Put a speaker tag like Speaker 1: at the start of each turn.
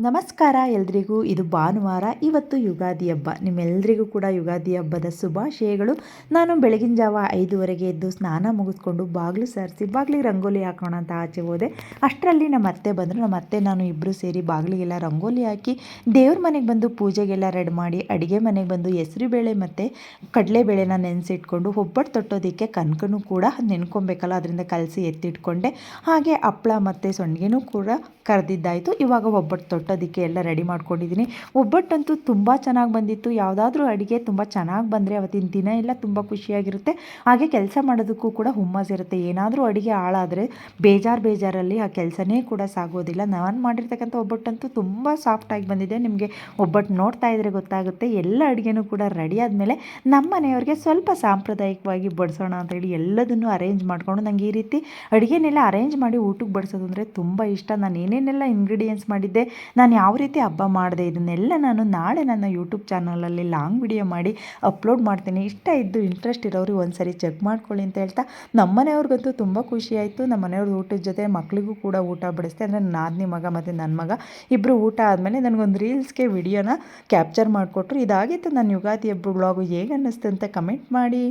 Speaker 1: ನಮಸ್ಕಾರ ಎಲ್ರಿಗೂ. ಇದು ಭಾನುವಾರ. ಇವತ್ತು ಯುಗಾದಿ ಹಬ್ಬ. ನಿಮ್ಮೆಲ್ಲರಿಗೂ ಕೂಡ ಯುಗಾದಿ ಹಬ್ಬದ ಶುಭಾಶಯಗಳು. ನಾನು ಬೆಳಗಿನ ಜಾವ 5:30ಗೆ ಎದ್ದು ಸ್ನಾನ ಮುಗಿಸ್ಕೊಂಡು ಬಾಗಿಲು ಸಾರಿಸಿ ಬಾಗಿಲಿಗೆ ರಂಗೋಲಿ ಹಾಕೋಣ ಅಂತ ಆಚೆ ಹೋದೆ. ಅಷ್ಟರಲ್ಲಿ ನಮ್ಮ ಅತ್ತೆ ಬಂದರು. ನಮ್ಮ ಅತ್ತೆ ನಾನು ಇಬ್ಬರು ಸೇರಿ ಬಾಗಿಲಿಗೆಲ್ಲ ರಂಗೋಲಿ ಹಾಕಿ ದೇವ್ರ ಮನೆಗೆ ಬಂದು ಪೂಜೆಗೆಲ್ಲ ರೆಡಿ ಮಾಡಿ ಅಡುಗೆ ಮನೆಗೆ ಬಂದು ಹೆಸರುಬೇಳೆ ಮತ್ತು ಕಡಲೆಬೇಳೆನ ನೆನೆಸಿಟ್ಕೊಂಡು ಒಬ್ಬಟ್ಟು ತೊಟ್ಟೋದಕ್ಕೆ ಕನಕನೂ ಕೂಡ ನೆನ್ಕೊಬೇಕಲ್ಲ, ಅದರಿಂದ ಕಲಸಿ ಎತ್ತಿಟ್ಕೊಂಡೆ. ಹಾಗೆ ಹಪ್ಪಳ ಮತ್ತು ಸೊಂಡಿಗೆನೂ ಕೂಡ ಕರೆದಿದ್ದಾಯಿತು. ಇವಾಗ ಒಬ್ಬಟ್ಟು ತೊಟ್ಟೋದಕ್ಕೆ ಎಲ್ಲ ರೆಡಿ ಮಾಡ್ಕೊಂಡಿದ್ದೀನಿ. ಒಬ್ಬಟ್ಟಂತೂ ತುಂಬ ಚೆನ್ನಾಗಿ ಬಂದಿತ್ತು. ಯಾವುದಾದ್ರೂ ಅಡುಗೆ ತುಂಬ ಚೆನ್ನಾಗಿ ಬಂದರೆ ಅವತ್ತಿನ ದಿನ ಎಲ್ಲ ತುಂಬ ಖುಷಿಯಾಗಿರುತ್ತೆ. ಹಾಗೆ ಕೆಲಸ ಮಾಡೋದಕ್ಕೂ ಕೂಡ ಹುಮ್ಮಸ್ಸಿರುತ್ತೆ. ಏನಾದರೂ ಅಡುಗೆ ಹಾಳಾದರೆ ಬೇಜಾರಲ್ಲಿ ಆ ಕೆಲಸನೇ ಕೂಡ ಸಾಗೋದಿಲ್ಲ. ನಾನು ಮಾಡಿರ್ತಕ್ಕಂಥ ಒಬ್ಬಟ್ಟಂತೂ ತುಂಬ ಸಾಫ್ಟಾಗಿ ಬಂದಿದೆ. ನಿಮಗೆ ಒಬ್ಬಟ್ಟು ನೋಡ್ತಾ ಇದ್ದರೆ ಗೊತ್ತಾಗುತ್ತೆ. ಎಲ್ಲ ಅಡುಗೆನೂ ಕೂಡ ರೆಡಿ ಆದಮೇಲೆ ನಮ್ಮ ಮನೆಯವ್ರಿಗೆ ಸ್ವಲ್ಪ ಸಾಂಪ್ರದಾಯಿಕವಾಗಿ ಬಡಿಸೋಣ ಅಂತೇಳಿ ಎಲ್ಲದನ್ನು ಅರೇಂಜ್ ಮಾಡಿಕೊಂಡು, ನನಗೆ ಈ ರೀತಿ ಅಡುಗೆನೆಲ್ಲ ಅರೇಂಜ್ ಮಾಡಿ ಊಟಕ್ಕೆ ಬಡಿಸೋದು ಅಂದರೆ ತುಂಬ ಇಷ್ಟ. ನಾನು ಏನೇನೆಲ್ಲ ಇಂಗ್ರೀಡಿಯೆಂಟ್ಸ್ ಮಾಡಿದ್ದೆ, ನಾನು ಯಾವ ರೀತಿ ಹಬ್ಬ ಮಾಡಿದೆ, ಇದನ್ನೆಲ್ಲ ನಾನು ನಾಳೆ ನನ್ನ ಯೂಟ್ಯೂಬ್ ಚಾನಲಲ್ಲಿ ಲಾಂಗ್ ವಿಡಿಯೋ ಮಾಡಿ ಅಪ್ಲೋಡ್ ಮಾಡ್ತೀನಿ. ಇಷ್ಟ ಇದ್ದು ಇಂಟ್ರೆಸ್ಟ್ ಇರೋರು ಒಂದ್ಸರಿ ಚೆಕ್ ಮಾಡ್ಕೊಳ್ಳಿ ಅಂತ ಹೇಳ್ತಾ, ನಮ್ಮನೆಯವ್ರಿಗಂತೂ ತುಂಬ ಖುಷಿಯಾಯಿತು. ನಮ್ಮ ಮನೆಯವ್ರ ಊಟದ ಜೊತೆ ಮಕ್ಕಳಿಗೂ ಕೂಡ ಊಟ ಬಡಿಸ್ತೆ. ಅಂದರೆ ನಾದಿನಿ ಮಗ ಮತ್ತು ನನ್ನ ಮಗ ಇಬ್ಬರು ಊಟ ಆದಮೇಲೆ ನನಗೊಂದು ರೀಲ್ಸ್ಗೆ ವಿಡಿಯೋನ ಕ್ಯಾಪ್ಚರ್ ಮಾಡಿಕೊಟ್ರು. ಇದಾಗಿತ್ತು ನನ್ನ ಯುಗಾದಿ ಹಬ್ಬ ವ್ಲಾಗು. ಹೇಗೆ ಅನ್ನಿಸ್ತು ಅಂತ ಕಮೆಂಟ್ ಮಾಡಿ.